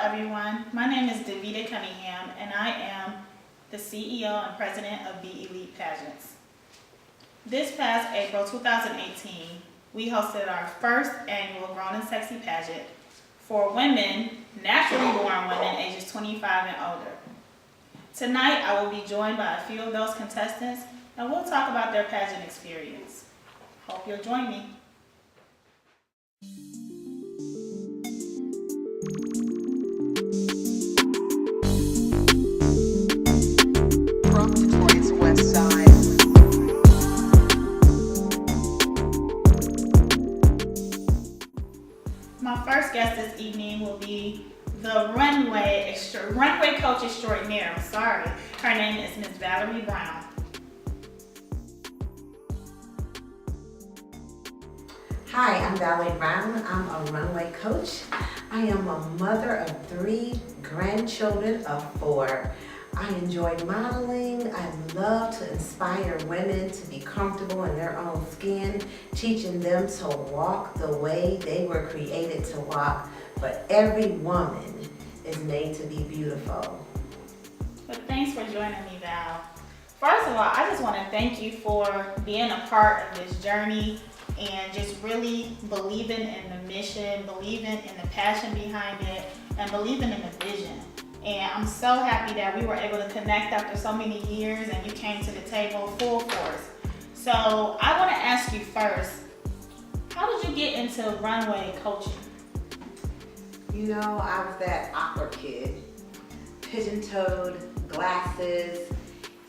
everyone. My name is Davita Cunningham, and I am the CEO and President of Be Elite Pageants. This past April 2018, we hosted our first annual Grown Sexy Pageant for women, naturally born women ages 25 and older. Tonight, I will be joined by a few of those contestants, and we'll talk about their pageant experience. Hope you'll join me. From Detroit's West Side. My first guest this evening will be the Runway Coach Extraordinaire. Her name is Ms. Valerie Brown. Hi, I'm Valerie Brown. I'm a runway coach. I am a mother of 3, grandchildren of 4. I enjoy modeling. I love to inspire women to be comfortable in their own skin, teaching them to walk the way they were created to walk. But every woman is made to be beautiful. But thanks for joining me, Val. First of all, I just want to thank you for being a part of this journey and just really believing in the mission, believing in the passion behind it, and believing in the vision. And I'm so happy that we were able to connect after so many years and you came to the table full force. So I want to ask you first, how did you get into runway coaching? You know, I was that awkward kid, pigeon-toed, glasses,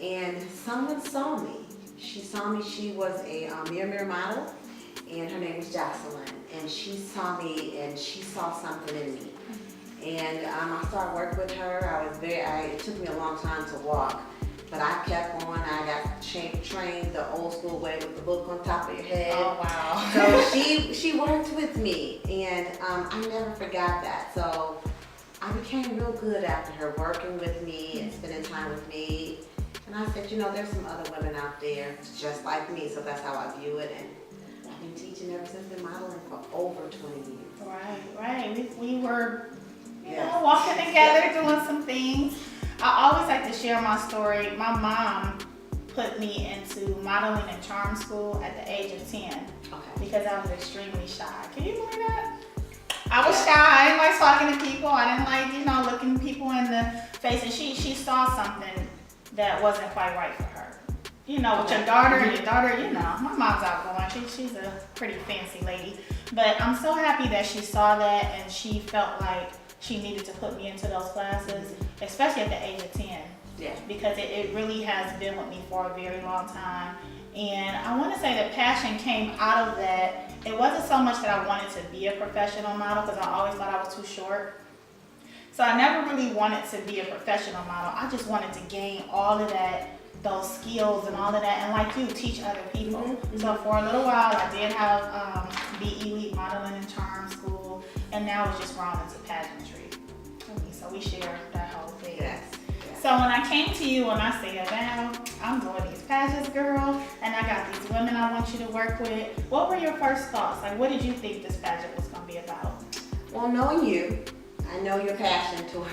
and someone saw me. She saw me. She was a mirror model, and her name was Jocelyn. And she saw me, and she saw something in me. And I started working with her. It took me a long time to walk, but I kept on. I got trained the old school way with the book on top of your head. Oh, wow. So she worked with me, and I never forgot that. So I became real good after her working with me and spending time with me. And I said, you know, there's some other women out there just like me, so that's how I view it. And I've been teaching ever since, been modeling for over 20 years. Right. We were walking together, doing some things. I always like to share my story. My mom put me into modeling and charm school at the age of 10 because I was extremely shy. Can you believe that? I was shy. I didn't like talking to people. I didn't like, looking people in the face. And she saw something that wasn't quite right for her. With your daughter and your daughter, my mom's outgoing. She's a pretty fancy lady. But I'm so happy that she saw that and she felt like she needed to put me into those classes, especially at the age of 10. Yeah. Because it really has been with me for a very long time. And I want to say that passion came out of that. It wasn't so much that I wanted to be a professional model because I always thought I was too short. So I never really wanted to be a professional model. I just wanted to gain all of that, those skills and all of that, and like you, teach other people. Mm-hmm. So for a little while, I did have Be Elite Modeling and Charm School, and now it's just grown into pageantry. So we share that whole thing. Yes. So when I came to you and I said, Val, I'm doing these pageants, girl, and I got these women I want you to work with, what were your first thoughts? Like, what did you think this pageant was going to be about? Well, knowing you, I know your passion toward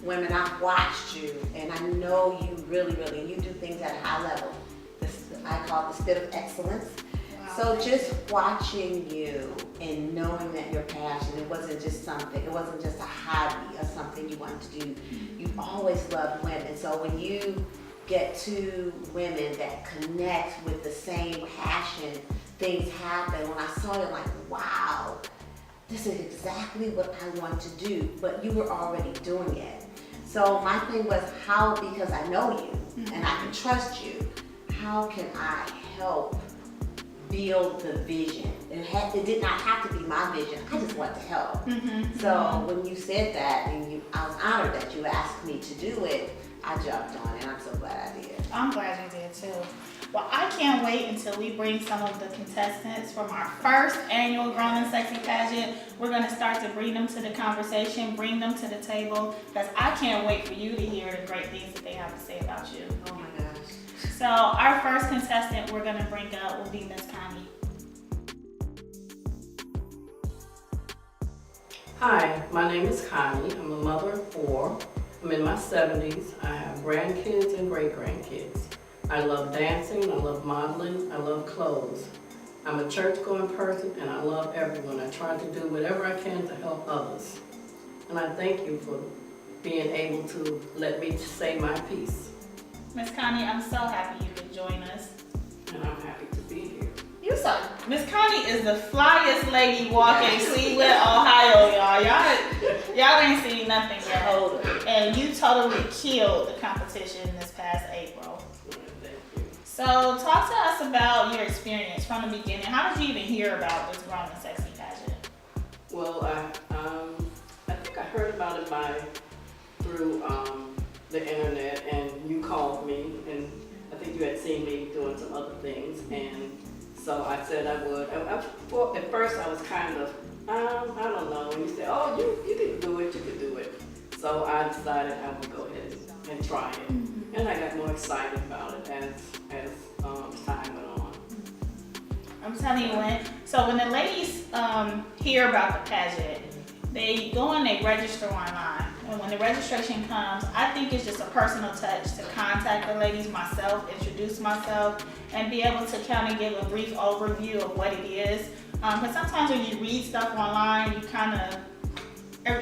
women. I've watched you, and I know you really, you do things at a high level. I call it the spit of excellence. Wow. So just watching you and knowing that your passion, it wasn't just a hobby or something you wanted to do. You've always loved women. So when you get two women that connect with the same passion, things happen. When I saw you, I'm like, wow, this is exactly what I want to do, but you were already doing it. So my thing was because I know you and I can trust you, how can I help build the vision? It did not have to be my vision, I just wanted to help. Mm-hmm. So when you said that, and I was honored that you asked me to do it, I jumped on it, and I'm so glad I did. I'm glad you did too. Well, I can't wait until we bring some of the contestants from our first annual Grown Sexy Pageant. We're going to start to bring them to the conversation, bring them to the table, because I can't wait for you to hear the great things that they have to say about you. Oh my gosh. So our first contestant we're going to bring up will be Miss Connie. Hi, my name is Connie. I'm a mother of 4. I'm in my 70s. I have grandkids and great-grandkids. I love dancing, I love modeling, I love clothes. I'm a church-going person and I love everyone. I try to do whatever I can to help others. And I thank you for being able to let me say my piece. Miss Connie, I'm so happy you could join us. And I'm happy to be here. You saw Miss Connie is the flyest lady walking Cleveland, Ohio, y'all. Y'all ain't seen nothing yet. Hold it. And you totally killed the competition this past April. Thank you. So talk to us about your experience from the beginning. How did you even hear about this Grown Sexy Pageant? Well, I think I heard about it through the internet, and you called me, and I think you had seen me doing some other things, and so I said I would. Well, at first I was kind of, I don't know, and you said, oh, you can do it, you can do it. So I decided I would go ahead and try it, and I got more excited about it as time went on. I'm telling you when the ladies hear about the pageant, they go and they register online. And when the registration comes, I think it's just a personal touch to contact the ladies myself, introduce myself, and be able to kind of give a brief overview of what it is. Because sometimes when you read stuff online, you kind of,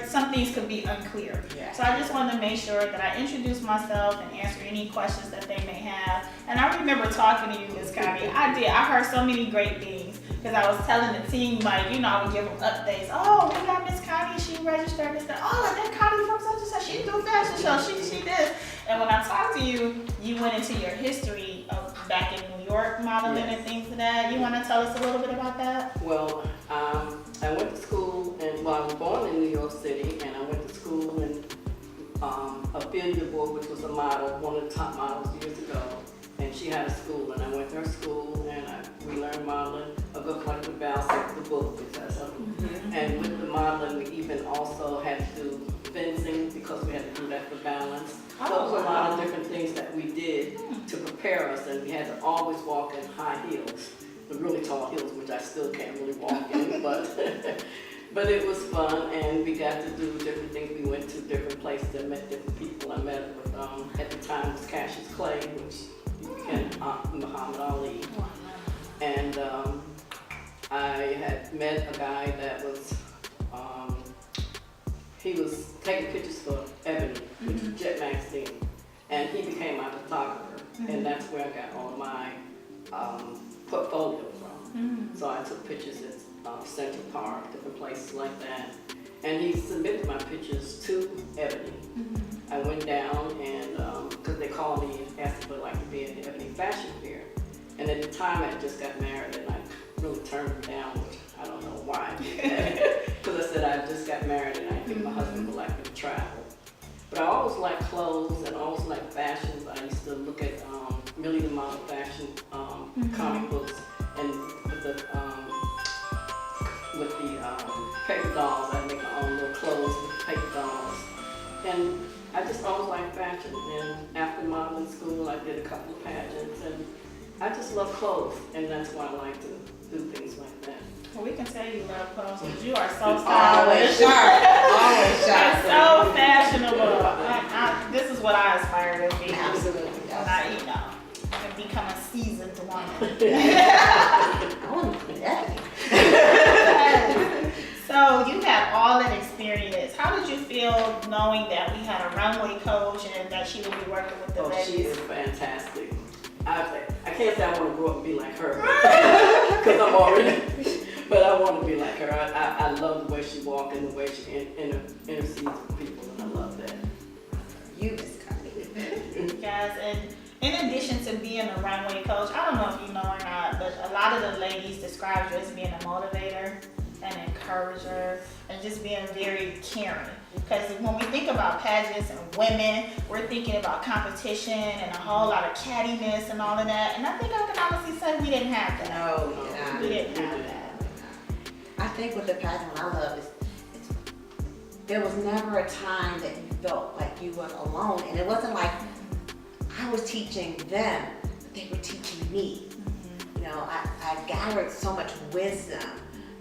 some things could be unclear. Yeah. So I just wanted to make sure that I introduce myself and answer any questions that they may have. And I remember talking to you, Miss Connie. I heard so many great things because I was telling the team, like, I would give them updates. Oh, we got Miss Connie, she registered this. Oh, that Connie from such and such, she do fashion show, she did. And when I talked to you, you went into your history of back in New York modeling and things like that. You want to tell us a little bit about that? Well, I went to school, and I was born in New York City, and I went to school in Ophelia Board, which was a model, one of the top models years ago, and she had a school, and I went to her school, and we learned modeling, a good collective balance, the book, which has something. And with the modeling, we even also had to do fencing because we had to do that for balance. So there was a lot of different things that we did to prepare us, and we had to always walk in high heels, the really tall heels, which I still can't really walk in, but it was fun, and we got to do different things. We went to different places and met different people. I met with, at the time it was Cassius Clay, which became Muhammad Ali. And I had met a guy that was, he was taking pictures for Ebony, which was Jet Magazine, and he became my photographer, and that's where I got all of my portfolio from. So I took pictures at Central Park, different places like that, and he submitted my pictures to Ebony. I went down and, because they called me and asked if I'd like to be at the Ebony Fashion Fair, and at the time I just got married and I really turned it down, which I don't know why I did that, because I said I just got married and I think my husband would like me to travel. But I always liked clothes and I always liked fashions. I used to look at Millie the Model fashion comic books, and with the paper dolls, I'd make my own little clothes with paper dolls. And I just always liked fashion, and after modeling school I did a couple of pageants, and I just love clothes, and that's why I like to do things like that. Well, we can tell you love clothes because you are so Always stylish. sharp. Always sharp. And so fashionable. This is what I aspire to be. Absolutely. When I, and become a seasoned woman. I want to be that. So you had all that experience. How did you feel knowing that we had a runway coach and that she would be working with the ladies? She is fantastic. I can't say I want to grow up and be like her, because I'm already, but I want to be like her. I love the way she walks and the way she intercedes with people, and I love that. You, Miss Connie. Yes, and in addition to being a runway coach, I don't know if you know or not, but a lot of the ladies describe you as being a motivator, an encourager, and just being very caring. Because when we think about pageants and women, we're thinking about competition and a whole lot of cattiness and all of that. And I think I can honestly say we didn't have that. No, We didn't have that. I think with the pageant, what I love is there was never a time that you felt like you were alone. And it wasn't like I was teaching them, but they were teaching me. You know, I gathered so much wisdom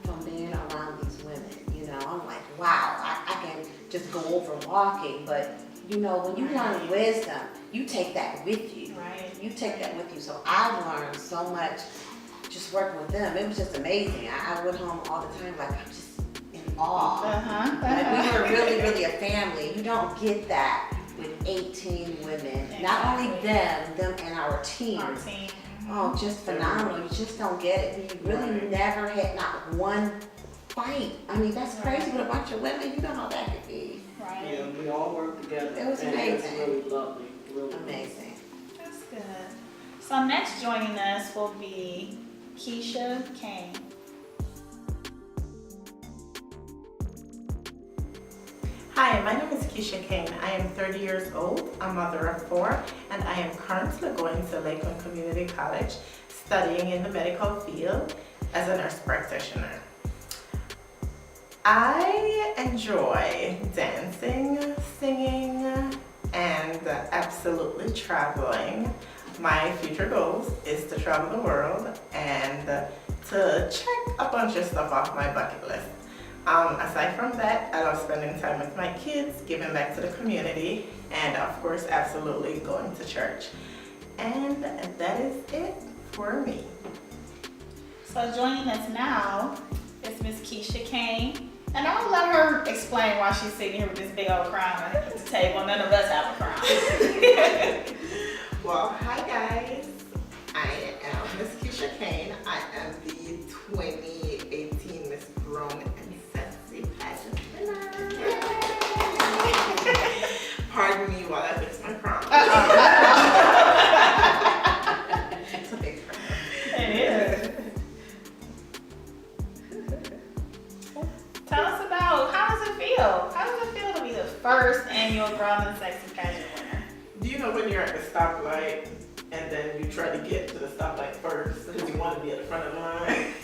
from being around these women. You know, I'm like, wow, I can just go over walking. But you know, when you learn wisdom, you take that with you. Right. You take that with you. So I've learned so much just working with them. It was just amazing. I went home all the time like I'm just in awe. Like we were really, really a family. You don't get that with 18 women. Not only them and our team. Our team. Oh, just phenomenal. You just don't get it. You really never had not one fight. I mean, that's crazy with a bunch of women. You know how that could be. Right. Yeah, we all work together. It was and amazing. It was really lovely. Really Amazing. That's good. So next joining us will be Keisha Kane. Hi, my name is Keisha Kane. I am 30 years old, a mother of 4, and I am currently going to Lakeland Community College studying in the medical field as a nurse practitioner. I enjoy dancing, singing, and absolutely traveling. My future goals is to travel the world and to check a bunch of stuff off my bucket list. Aside from that, I love spending time with my kids, giving back to the community, and of course, absolutely going to church. And that is it for me. So joining us now is Miss Keisha Kane. And I'm gonna let her explain why she's sitting here with this big old crown at the table. None of us have a crown. Well, hi guys. I am Miss Keisha Kane. I am the 2018 Miss Grown Sexy Pageant winner. Pardon me while I fix my crown. It's a big crown. It is. Tell us about, how does it feel? How does it feel to be the first annual Grown Sexy Pageant winner? Do you know when you're at the stoplight and then you try to get to the stoplight first because you want to be at the front of the line?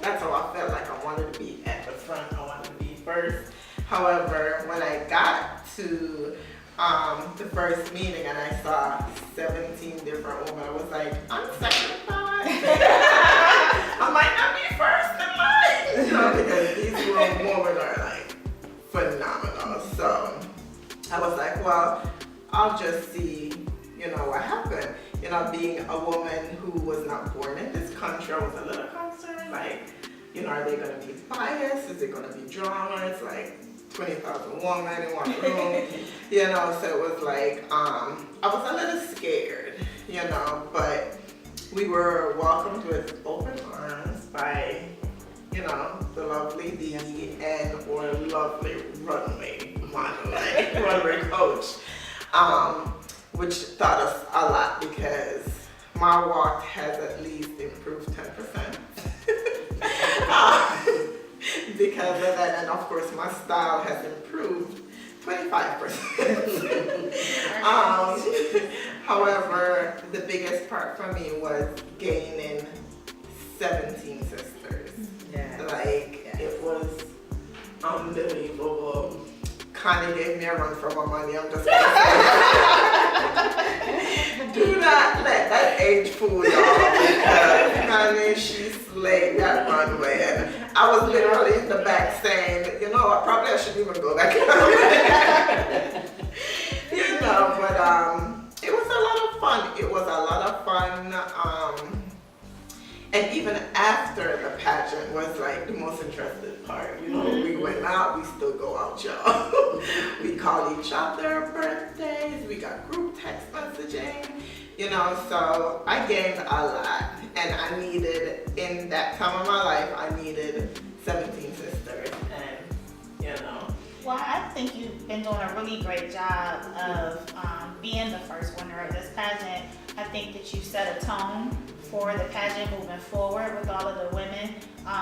That's how I felt like. I wanted to be at the front. I wanted to be first. However, when I got to the first meeting and I saw 17 different women, I was like, I'm second in line. I might not be first in line. You know, because these women are like phenomenal. So I was like, well, I'll just see, you know, what happened. You know, being a woman who was not born in this country, I was a little concerned, like, you know, are they going to be biased? Is it going to be drama? It's like 20,000 women in one room, you know, so it was like, I was a little scared, you know, but we were welcomed with open arms by, you know, the lovely Dee and our lovely runway model, like runway coach. Which taught us a lot because my walk has at least improved 10%. Because of that, and of course my style has improved 25%. However, the biggest part for me was gaining 17 sisters. Like, it was unbelievable. Connie gave me a run for my money. I'm just gonna say. Do not let that age fool y'all, because Connie, she slayed that runway, and I was literally in the back saying, you know, I shouldn't even go back. You know, but it was a lot of fun. It was a lot of fun. And even after the pageant was like the most interesting part. You know, we went out, we still go out, y'all. We call each other birthdays, we got group text messaging, you know, so I gained a lot. And I needed, in that time of my life, I needed 17 sisters, and, you know. Well, I think you've been doing a really great job of being the first winner of this pageant. I think that you set a tone for the pageant moving forward with all of the women.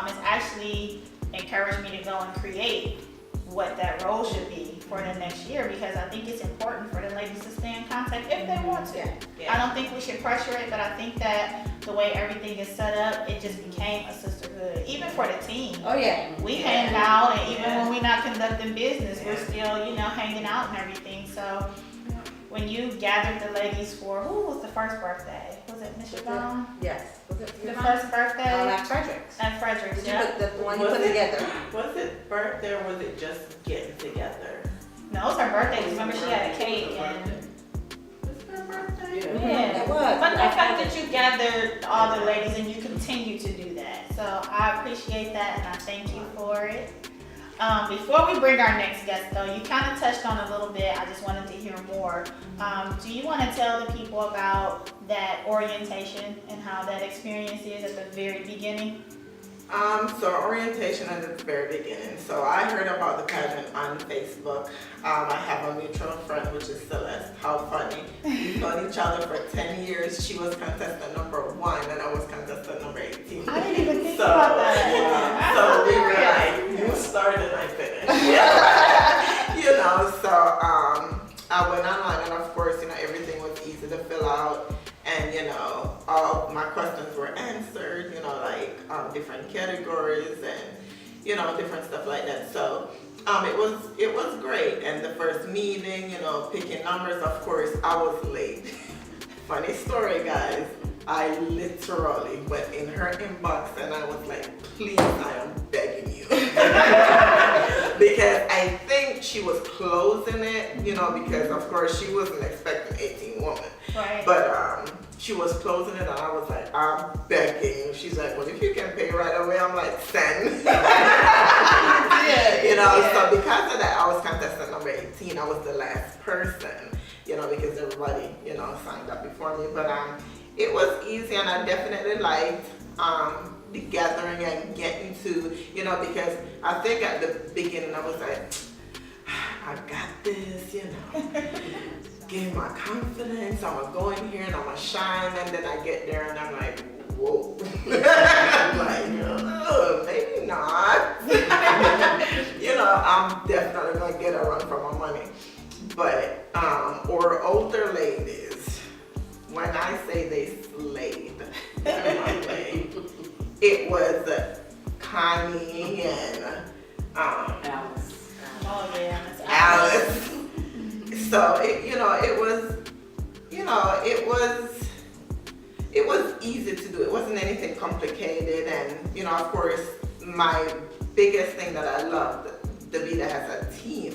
It's actually encouraged me to go and create what that role should be for the next year, because I think it's important for the ladies to stay in contact if they want to. I don't think we should pressure it, but I think that the way everything is set up, it just became a sisterhood, even for the team. Oh yeah. We hang out, and even when we're not conducting business, we're still, you know, hanging out and everything. So when you gathered the ladies for, who was the first birthday? Was it Michigan? Yes. Was it The your first mom? birthday At Frederick's. at Frederick's, Did you yeah. put the one you Was put it- together? Was it birthday or was it just getting together? No, it was her birthday, 'cause remember she had a cake and. Was it her birthday? Yeah. It was. But the fact that you gathered all the ladies and you continue to do that. So I appreciate that and I thank you for it. Before we bring our next guest though, you kind of touched on a little bit. I just wanted to hear more. Do you want to tell the people about that orientation and how that experience is at the very beginning? So orientation at the very beginning. So I heard about the pageant on Facebook. I have a mutual friend, which is Celeste. How funny. We've known each other for 10 years. She was contestant number 1 and I was contestant number 18. I didn't even think So, about that. So we were like, you started and I finished. You know, so I went online and of course, you know, everything was easy to fill out. And you know, all my questions were answered, you know, like different categories and you know, different stuff like that. So it was great. And the first meeting, you know, picking numbers, of course, I was late. Funny story, guys. I literally went in her inbox and I was like, please, I am begging you. Because I think she was closing it, you know, because of course she wasn't expecting 18 women. Right. But she was closing it and I was like, I'm begging you. She's like, well, if you can pay right away, I'm like, send. You know, so because of that, I was contestant number 18. I was the last person, you know, because everybody, you know, signed up before me. But it was easy and I definitely liked the gathering and getting to, you know, because I think at the beginning I was like, I got this, you know. Gain my confidence, I'm gonna go in here and I'm gonna shine, and then I get there and I'm like, whoa. I'm like, oh, maybe not. You know, I'm definitely gonna get a run for my money. But, or older ladies, when I say they slayed, it was Connie and Alice. Oh yeah, Miss Alice. So it was easy to do. It wasn't anything complicated, and you know, of course, my biggest thing that I loved, Davida has a team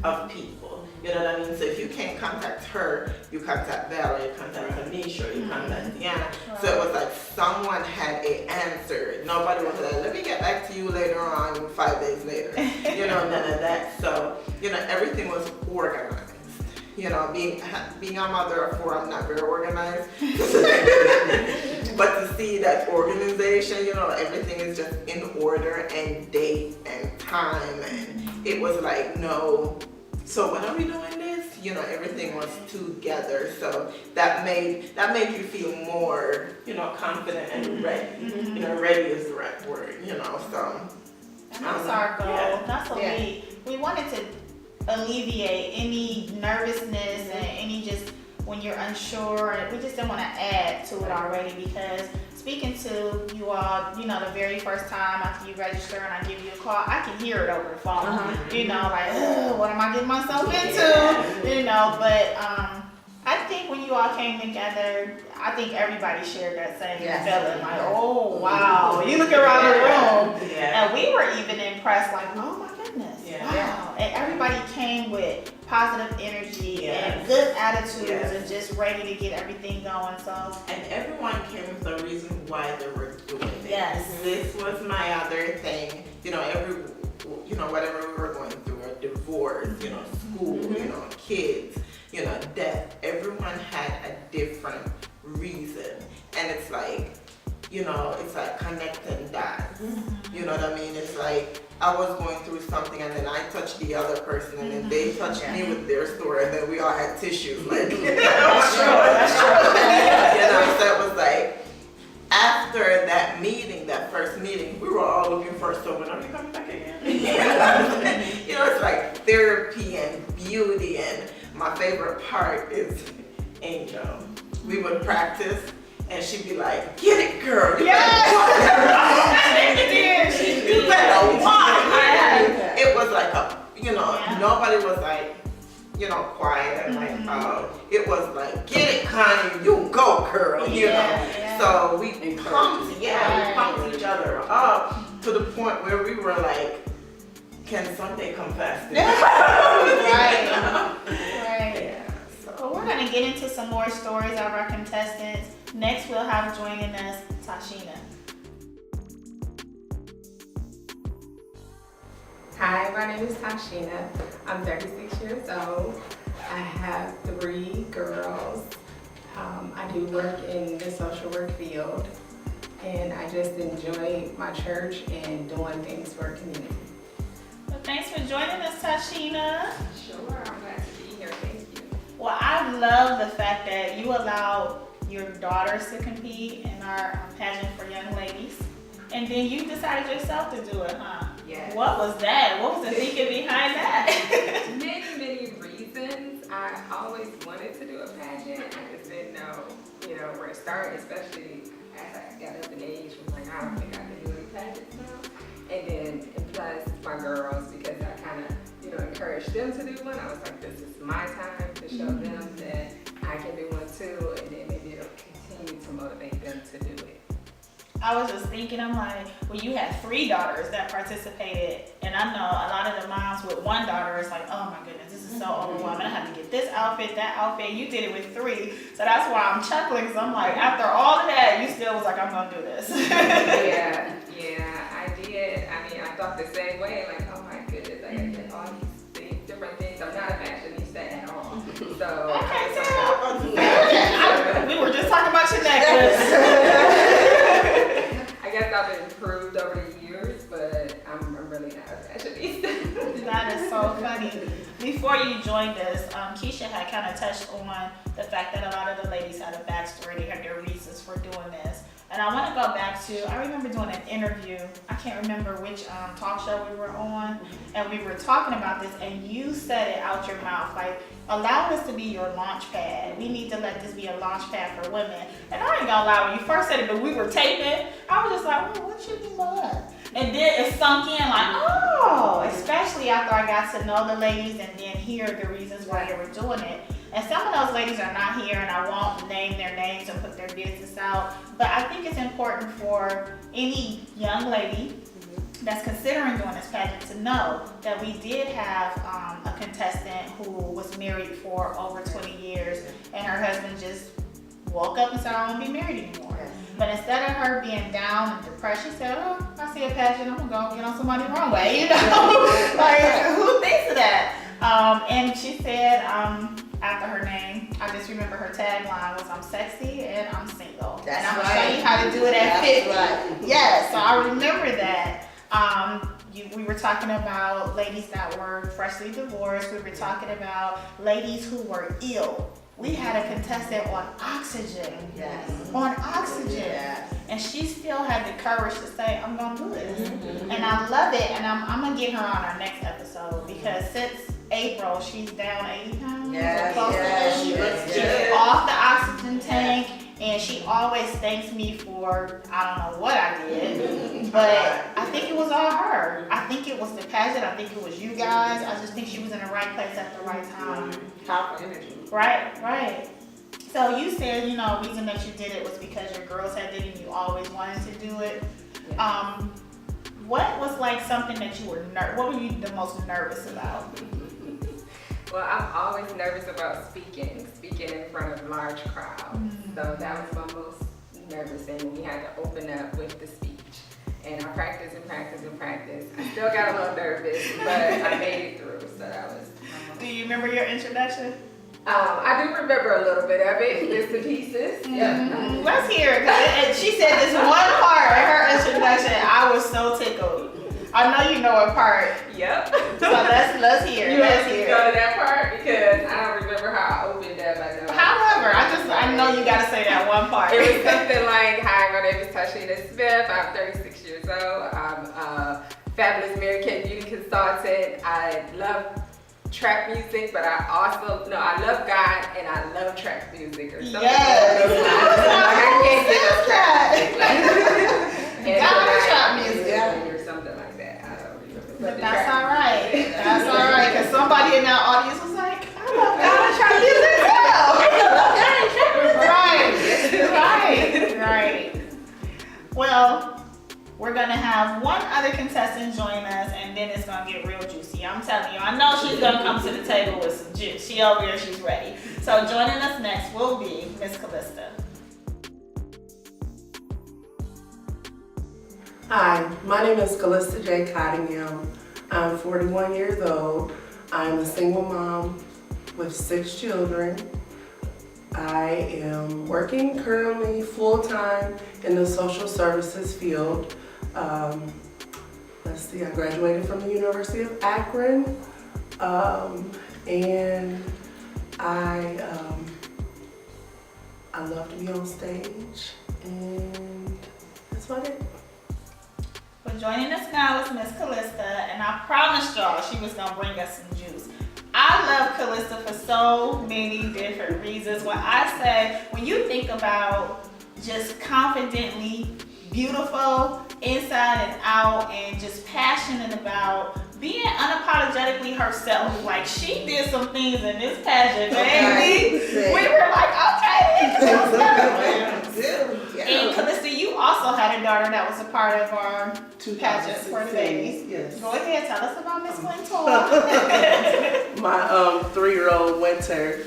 of people. You know what I mean? So if you can't contact her, you contact Valerie, you contact Tanisha, you contact Deanna. So it was like someone had an answer. Nobody was like, let me get back to you later on 5 days later. You know, none of that. So, you know, everything was organized. You know, being a mother of 4, I'm not very organized. But to see that organization, you know, everything is just in order and date and time. And it was like, no. So when are we doing this? You know, everything was together. So that made you feel more, you know, confident and ready. You know, ready is the right word, you know, so. And that's our goal. Yeah. That's what we wanted to alleviate any nervousness and any just when you're unsure. We just didn't want to add to it already, because speaking to you all, you know, the very first time after you register and I give you a call, I can hear it over the phone. You know, like, what am I getting myself into? You know, but I think when you all came together, I think everybody shared that same feeling. Like, oh wow, you look around the room, and we were even impressed. Like, oh my goodness, wow! And everybody came with positive energy and good attitudes and just ready to get everything going. So, and everyone came with a reason why they were doing it. Yes. This was my other thing. You know, whatever we were going through, a divorce, you know, school, you know, kids, you know, death. Everyone had a different reason, and it's like, you know, it's like connecting dots. You know what I mean? It's like I was going through something, and then I touched the other person, and then they touched me with their story, and then we all had tissues. Like, that's true. That's true. You know, so it was like after that meeting, that first meeting, we were all looking for, so when are we coming back again? You know, it's like therapy and beauty, and my favorite part is Angel. We would practice, and she'd be like, "Get it, girl! You better walk!" It was like nobody was like, you know, quiet and like, it was like, "Get it, Connie, you go, girl!" you know. Yeah. So we Encourage. pumped each other up to the point where we were like, can Sunday come faster? Right. Yeah. Well, we're gonna get into some more stories of our contestants. Next, we'll have joining us Tashina. Hi, my name is Tashina. I'm 36 years old. I have 3 girls. I do work in the social work field, and I just enjoy my church and doing things for the community. Well, thanks for joining us, Tashina. Sure, I'm glad to be here. Thank you. Well, I love the fact that you allowed your daughters to compete in our pageant for young ladies, and then you decided yourself to do it, huh? Yes. What was that? What was the thinking behind that? Many reasons. I always wanted to do a pageant. I just didn't know, where to start, especially as I got up in age. I was like, I don't think I can do any pageants now. And then, plus my girls, because I kind of, encouraged them to do one. I was like, this is my time to show them that I can do one too, and then maybe it'll continue to motivate them to do it. I was just thinking, I'm like, well, you had 3 daughters that participated, and I know a lot of the moms with 1 daughter is like, oh my goodness, this is so overwhelming. I have to get this outfit, that outfit. You did it with 3, so that's why I'm chuckling. Because I'm like, after all of that, you still was like, I'm gonna do this. Yeah, I did. I mean, I thought the same way. Like, oh my goodness, I gotta get all these different things. I'm not a fashionista at all, so. I can't tell. We were just talking about your necklace. I guess I've improved over the years, but I'm really not a fashionista. That is so funny. Before you joined us, Keisha had kind of touched on the fact that a lot of the ladies had a backstory. They had their reasons for doing this. And I want to go back to, I remember doing an interview. I can't remember which talk show we were on. And we were talking about this, and you said it out your mouth, like, allow this to be your launch pad. We need to let this be a launch pad for women. And I ain't gonna lie, when you first said it, but we were taping, I was just like, oh, what you mean by that? And then it sunk in like, oh, especially after I got to know the ladies and then hear the reasons why they were doing it. And some of those ladies are not here, and I won't name their names and put their business out. But I think it's important for any young lady that's considering doing this pageant to know that we did have a contestant who was married for over 20 years, and her husband just woke up and said, I don't want to be married anymore. But instead of her being down and depressed, she said, oh, I see a pageant, I'm gonna go get on somebody's runway, you know? Like, who thinks of that? And she said, after her name, I just remember her tagline was, I'm sexy and I'm single. That's and I'm right. gonna show you how to do it at 50. Right. Yes, so I remember that. We were talking about ladies that were freshly divorced. We were talking about ladies who were ill. We had a contestant on oxygen. Yes. On oxygen. Yes. And she still had the courage to say, I'm gonna do this. And I love it, and I'm gonna get her on our next episode, because since April, she's down 80 pounds. Yes, or close to yes, that. she looks She's good. off the oxygen tank, and she always thanks me for, I don't know what I did, but I think it was all her. I think it was the pageant. I think it was you guys. I just think she was in the right place at the right time. Powerful energy. Right. So you said, reason that you did it was because your girls had did it and you always wanted to do it. What was like something that you were what were you the most nervous about? Well, I'm always nervous about speaking in front of large crowds. So that was my most nervous thing. We had to open up with the speech. And I practiced and practiced and practiced. I still got a little nervous, but I made it through. So that was. Do you remember your introduction? I do remember a little bit of it, bits and pieces. Yeah. Let's hear it. 'Cause she said this one part in her introduction. I was so tickled. I know you know a part. Yep. So let's hear it. You Let's want to hear go it. to that part because I don't remember how I opened up. I know. However, I know you gotta say that one part. It was something like, hi, my name is Tashina Smith. I'm 36 years old. I'm a fabulous American beauty consultant. I love trap music, but I love God and I love trap music or something. Yes. Like I can't get enough trap music. And God tonight, trap music. or something like that. I don't remember. But that's all right. That's all right. Because somebody in that audience was like, I love God trap music too. Right. gonna have one other contestant join us, and then it's gonna get real juicy. I'm telling you, I know she's gonna come to the table with some juice. She over here, she's ready. So joining us next will be Miss Callista. Hi, my name is Callista J. Cottingham. I'm 41 years old. I'm a single mom with 6 children. I am working currently full-time in the social services field. Let's see, I graduated from the University of Akron, and I love to be on stage, and that's about it. But joining us now is Miss Callista, and I promised y'all she was gonna bring us some juice. I love Callista for so many different reasons. When you think about just confidently beautiful inside and out, and just passionate about being unapologetically herself. Like, she did some things in this pageant, baby. We were like, okay, and Callista, you also had a daughter that was a part of our pageant for the babies. Yes. Go ahead, tell us about Miss Wintour. My 3-year-old Winter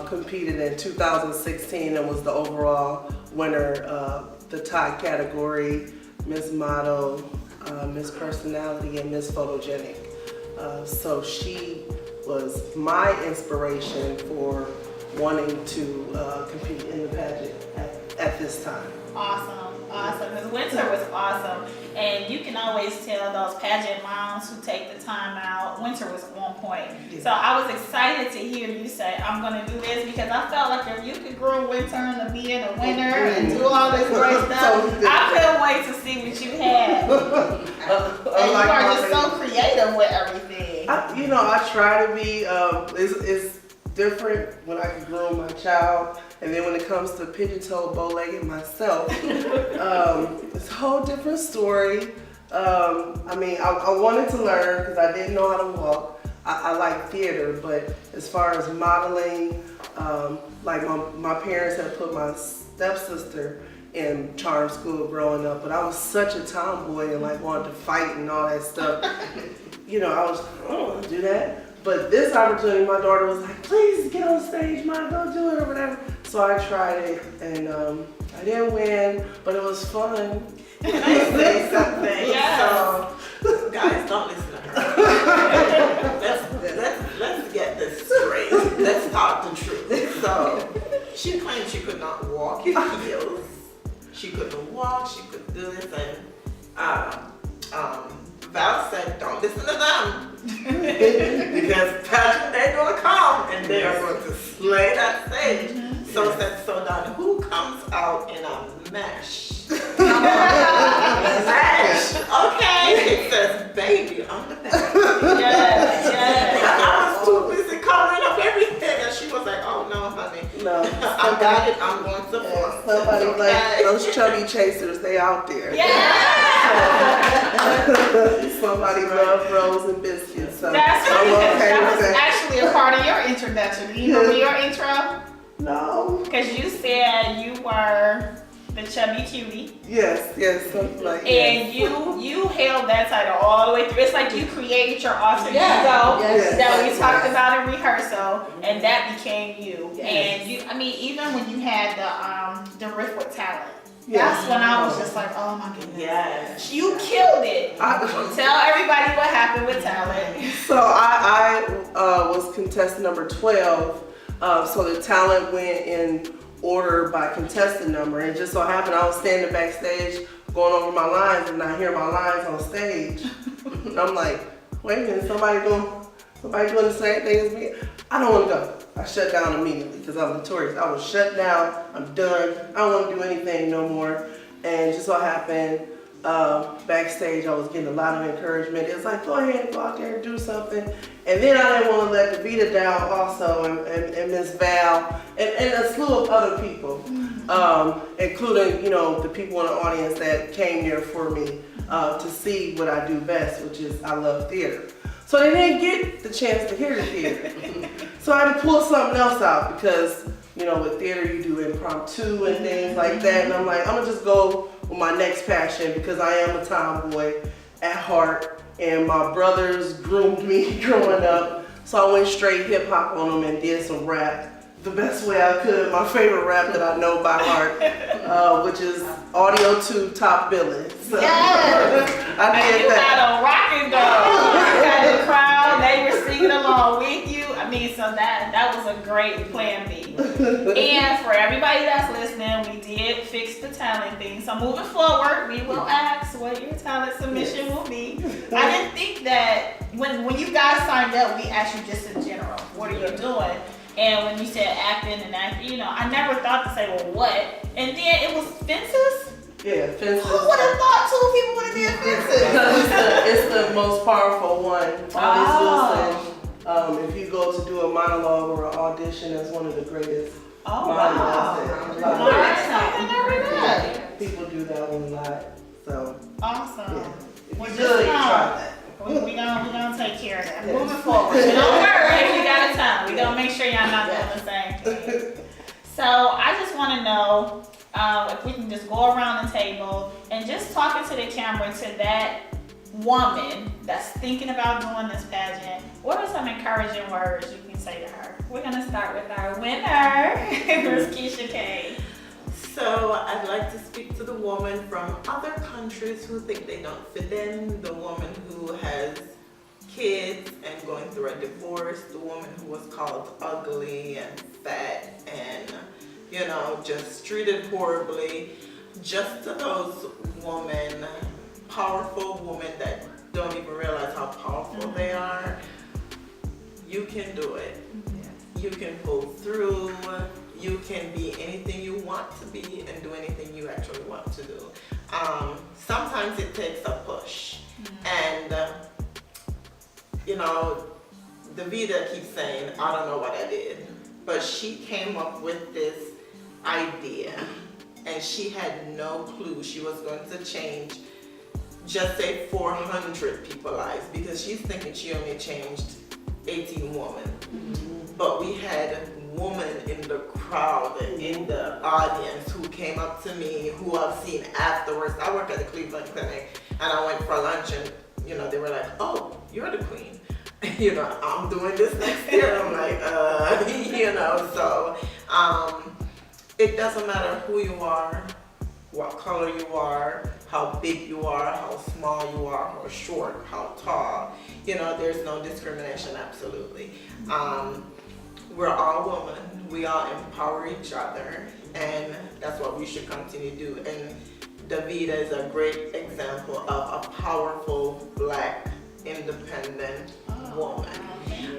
competed in 2016 and was the overall winner of the tie category, Miss Model, Miss Personality, and Miss Photogenic. So she was my inspiration for wanting to compete in the pageant at this time. Awesome. Because Winter was awesome. And you can always tell those pageant moms who take the time out. Winter was on point. Yeah. So I was excited to hear you say, I'm going to do this, because I felt like if you could groom Winter into being a winner and do all this great stuff, I couldn't wait to see what you had. And you are just so creative with everything. I try to be, it's different when I can groom my child, and then when it comes to pigeon-toed, bow-legged myself, it's a whole different story. I wanted to learn because I didn't know how to walk. I like theater, but as far as modeling, like my parents had put my stepsister in charm school growing up, but I was such a tomboy and like wanted to fight and all that stuff. I don't want to do that. But this opportunity, my daughter was like, please get on stage, Mom, go do it or whatever. So I tried it, and I didn't win, but it was fun. Can I say something? Yes. So, guys, don't listen to her. let's get this straight. Let's talk the truth. So, she claimed she could not walk in heels. She couldn't walk, she couldn't do this, and Val said, don't listen to them. Because pageant, they're gonna come and they are going to slay that stage. So said, so now who comes out in a mesh? Mesh, okay. It says baby on the back. Yes. I was too busy covering up everything, and she was like, oh no, honey. No, I got it, I'm going to force. somebody Okay. like those chubby chasers, they out there. Somebody love rolls and biscuits, so That's I'm funny, because okay that with was that. actually a part of your introduction. Do you remember your intro? No. Because you said you were the chubby cutie, Yes, something like that. and you held that title all the way through. It's like you created your alter ego Yes. that we talked about in rehearsal, and that became you. Yes. And even when you had the riff with talent, Yes. that's when I was just like, oh my goodness. Yes. You killed it. Tell everybody what happened with talent. So I was contestant number 12. So the talent went in order by contestant number, and it just so happened I was standing backstage going over my lines, and I hear my lines on stage. And I'm like, wait a minute, somebody doing the same thing as me? I don't want to go. I shut down immediately because I'm notorious. I was shut down. I'm done. I don't want to do anything no more. And just so happened, backstage I was getting a lot of encouragement. It was like, go ahead and go out there and do something. And then I didn't want to let Davita down also, and Miss Val, and a slew of other people, including, the people in the audience that came there for me to see what I do best, which is I love theater. So they didn't get the chance to hear the theater. So I had to pull something else out because, with theater you do impromptu and things like that. And I'm like, I'm gonna just go my next passion because I am a tomboy at heart, and my brothers groomed me growing up. So I went straight hip hop on them and did some rap the best way I could. My favorite rap that I know by heart, which is Audio 2 Top Billing. So Yes. I And did you that. got a rocking dog. You got the crowd. They were singing along with you. I mean, so that was a great plan B. And for everybody that's listening, we did fix the talent thing. So moving forward, we will ask what your talent submission will be. I didn't think that when you guys signed up, we asked you just in general, what are you doing? And when you said acting and acting, you know, I never thought to say, well, what? And then it was fences. Yeah, fences. Who would have thought two people would have did fences? Because it's the most powerful one. Oh. If you go to do a monologue or an audition, that's one of the greatest Oh, wow. monologues. Learn something every day. People do that one a lot. So, Awesome. yeah. If Well, you just good, know. try that. We gonna take care of that. Yes. Moving forward. Don't worry if you got a time. We gonna make sure y'all not doing the same thing. So I just wanna know if we can just go around the table and just talking to the camera to that woman that's thinking about doing this pageant. What are some encouraging words you can say to her? We're gonna start with our winner, Ms. Keisha K. So I'd like to speak to the woman from other countries who think they don't fit in, the woman who has kids and going through a divorce, the woman who was called ugly and fat and, you know, just treated horribly. Just to those women, powerful women that don't even realize how powerful they are, you can do it. You can pull through. You can be anything you want to be and do anything you actually want to do. Sometimes it takes a push. And, you know, Davida keeps saying, I don't know what I did. But she came up with this idea and she had no clue she was going to change, just say 400 people's lives, because she's thinking she only changed 18 women. But we had women in the crowd, in the audience, who came up to me, who I've seen afterwards. I work at the Cleveland Clinic, and I went for lunch, and you know, they were like, "Oh, you're the queen." You know, I'm doing this next year. I'm like, you know. So it doesn't matter who you are, what color you are, how big you are, how small you are, how short, how tall. You know, there's no discrimination. Absolutely. We're all women, we all empower each other, and that's what we should continue to do. And Davida is a great example of a powerful Black independent woman.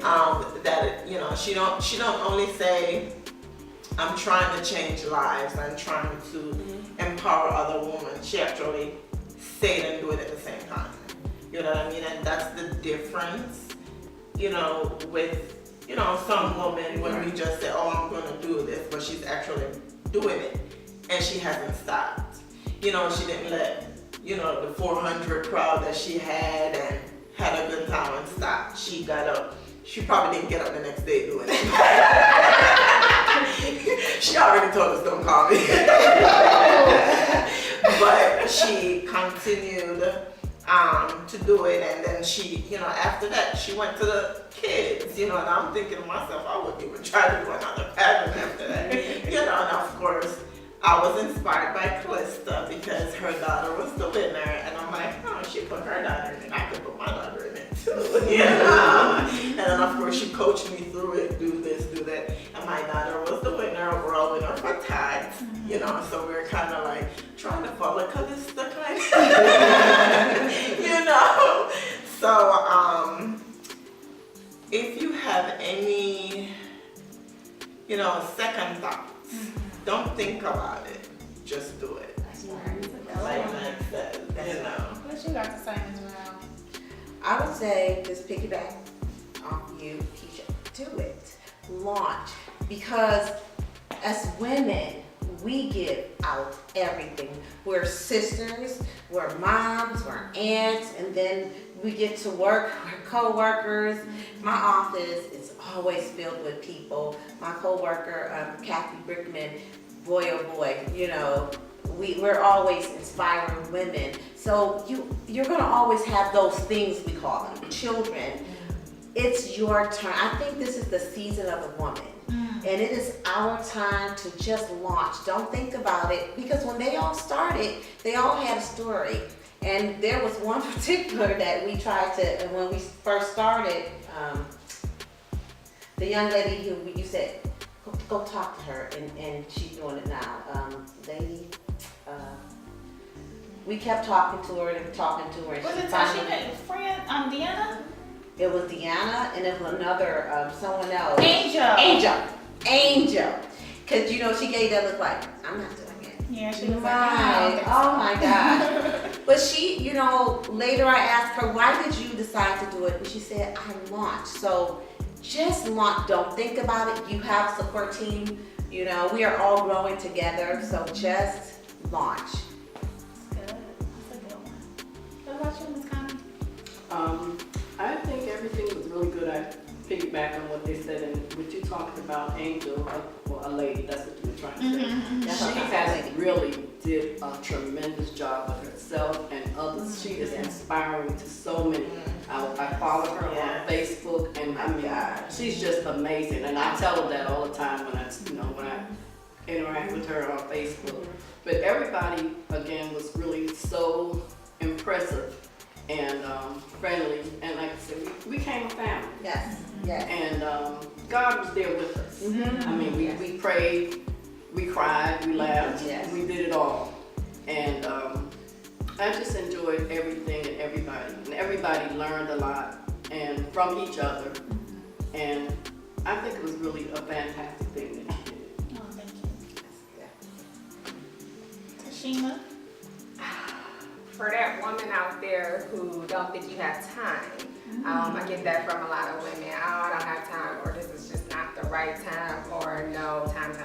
That, you know, she don't only say, I'm trying to change lives, I'm trying to empower other women. She actually say it and do it at the same time. You know what I mean? And that's the difference, you know, with, you know, some women, when we just say, oh, I'm gonna do this, but she's actually doing it, and she hasn't stopped. You know, she didn't let, you know, the 400 crowd that she had and had a good time and stop. She got up. She probably didn't get up the next day doing it. She already told us, don't call me. But she continued to do it, and then she, you know, after that, she went to the kids, you know, and I'm thinking to myself, I wouldn't even try to do another pageant after that. You know, and of course, I was inspired by Calista because her daughter was the winner, and I'm like, oh, she put her daughter in it, I could put my daughter in it too, you know? And then of course, she coached me through it, do this, do that, and my daughter was the winner, overall winner for tags, you know, so we were kind of like trying to follow Calista kind of, you know? So, if you have any, you know, second thoughts, don't think about it, just do it. That's right. Like Mike said, you know. What you got to say as well? I would say just piggyback off you, Keisha. Do it. Launch. Because as women, we give out everything. We're sisters, we're moms, we're aunts, and then we get to work, we're co-workers. My office is always filled with people. My co-worker, Kathy Brickman, boy oh boy, you know, we're always inspiring women. So you're gonna always have those things, we call them, children. It's your turn. I think this is the season of the woman. And it is our time to just launch. Don't think about it, because when they all started, they all had a story. And there was one particular that we tried to, and when we first started, the young lady who you said, go talk to her, and she's doing it now. We kept talking to her and talking to her. And Was she it finally- Tashina, friend, Deanna? It was Deanna, and it was another, someone else. Angel. Cause she gave that look like, I'm not doing it. Yeah, she was like, Right. Oh my God. But she, later I asked her, why did you decide to do it? And she said, I launched. So just launch. Don't think about it. You have a support team. We are all growing together. So just launch. That's good. That's a good one. What about you, Ms. Connie? I think everything was really good. I piggyback on what they said, and what you talked about, Angel, a lady, that's what you were trying to say. That's She what I has said. really did a tremendous job with herself and others. She is inspiring to so many. I follow her on Facebook, and I mean, she's just amazing. And I tell her that all the time when I interact with her on Facebook. But everybody, again, was really so impressive and friendly. And like I said, we came a family. Yes. And God was there with us. I mean, we prayed, we cried, we laughed, Yes. we did it all. And I just enjoyed everything and everybody. And everybody learned a lot and from each other. And I think it was really a fantastic thing that you did. Oh, thank you. Tashina? For that woman out there who don't think you have time, I get that from a lot of women. Oh, I don't have time, or this is just not the right time, or no, time.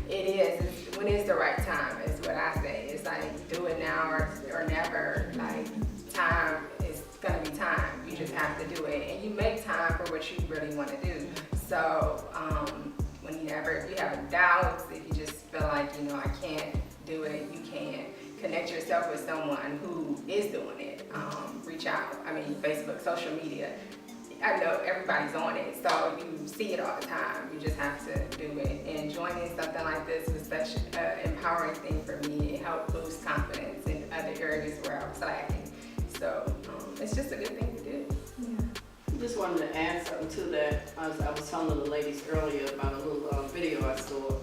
It is. When is the right time is what I say. It's like, do it now or never. Like, time is gonna be time. You just have to do it. And you make time for what you really want to do. So, if you have doubts, if you just feel like, I can't do it, you can. Connect yourself with someone who is doing it. Reach out. I mean, Facebook, social media. I know everybody's on it, so you see it all the time. You just have to do it. And joining something like this was such an empowering thing for me. It helped boost confidence in other areas where I was lacking. So it's just a good thing to do. I just wanted to add something to that. I was telling the ladies earlier about a little video I saw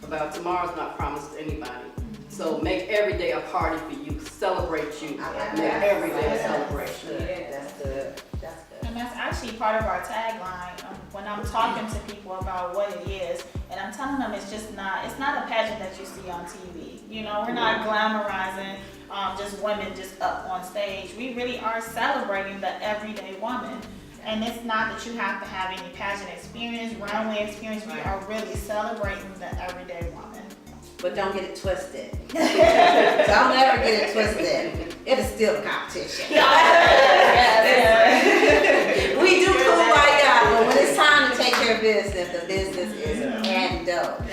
about tomorrow's not promised to anybody. So make every day a party for you. Celebrate you. Make every day a celebration. That's good. That's good. And that's actually part of our tagline. When I'm talking to people about what it is, and I'm telling them it's not a pageant that you see on TV. We're not glamorizing just women just up on stage. We really are celebrating the everyday woman. And it's not that you have to have any pageant experience, runway experience. We are really celebrating the everyday woman. But don't get it twisted. Don't ever get it twisted. It is still a competition. We do cool by y'all, but when it's time to take care of business, the business is handled.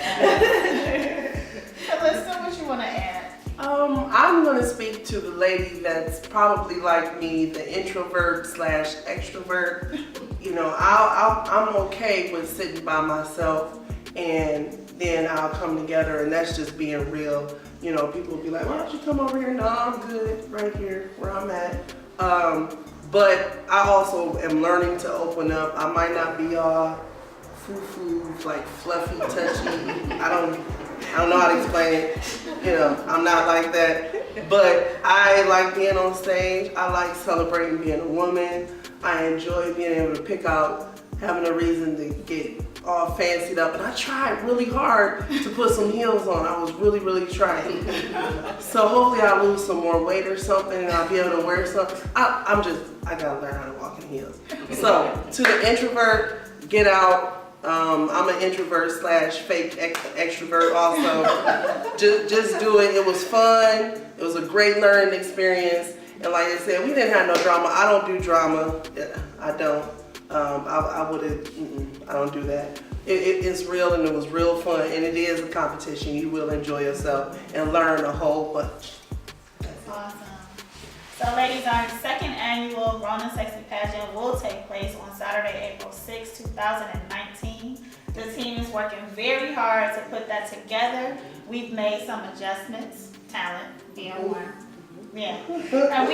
Alyssa, what you want to add? I'm gonna speak to the lady that's probably like me, the introvert / extrovert. I'm okay with sitting by myself, and then I'll come together, and that's just being real. People will be like, why don't you come over here? No, I'm good right here where I'm at. But I also am learning to open up. I might not be all foo-foo, like fluffy, touchy. I don't know how to explain it. I'm not like that. But I like being on stage. I like celebrating being a woman. I enjoy being able to pick out, having a reason to get all fancied up. And I tried really hard to put some heels on. I was really, really trying. So hopefully I'll lose some more weight or something, and I'll be able to wear something. I gotta learn how to walk in heels. So to the introvert, get out. I'm an introvert / fake extrovert also. just do it. It was fun. It was a great learning experience. And like I said, we didn't have no drama. I don't do drama. I don't. I wouldn't, I don't do that. It's real and it was real fun and it is a competition. You will enjoy yourself and learn a whole bunch. Awesome. So ladies, our second annual Grown Sexy Pageant will take place on Saturday, April 6, 2019. The team is working very hard to put that together. We've made some adjustments, talent being one. Yeah, and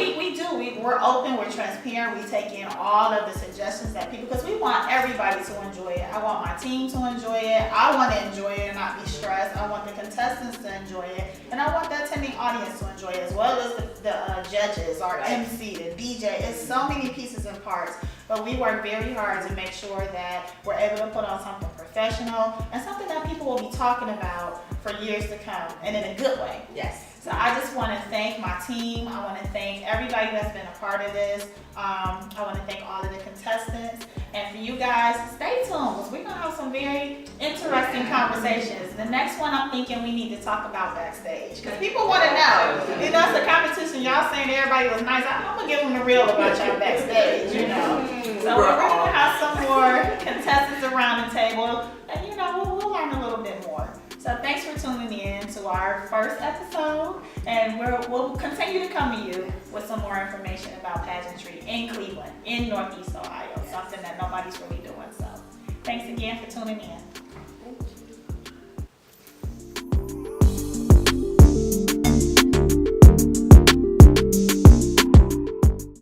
we're open, we're transparent, we take in all of the suggestions that people, because we want everybody to enjoy it. I want my team to enjoy it, I want to enjoy it and not be stressed, I want the contestants to enjoy it, and I want the attending audience to enjoy it, as well as the judges, our MC, the DJ. It's so many pieces and parts, but we work very hard to make sure that we're able to put on something professional and something that people will be talking about for years to come, and in a good way. Yes. So I just want to thank my team. I want to thank everybody that's been a part of this. I want to thank all of the contestants. And for you guys, stay tuned, because we're going to have some very interesting conversations. The next one, I'm thinking we need to talk about backstage, because people want to know. You know, it's a competition. Y'all saying everybody was nice. I'm going to give them the real about y'all backstage, you know. So we're going to have some more contestants around the table. And, you know, we'll learn a little bit more. So thanks for tuning in to our first episode, and we'll continue to come to you with some more information about pageantry in Cleveland, in Northeast Ohio, something that nobody's really doing. So thanks again for tuning in.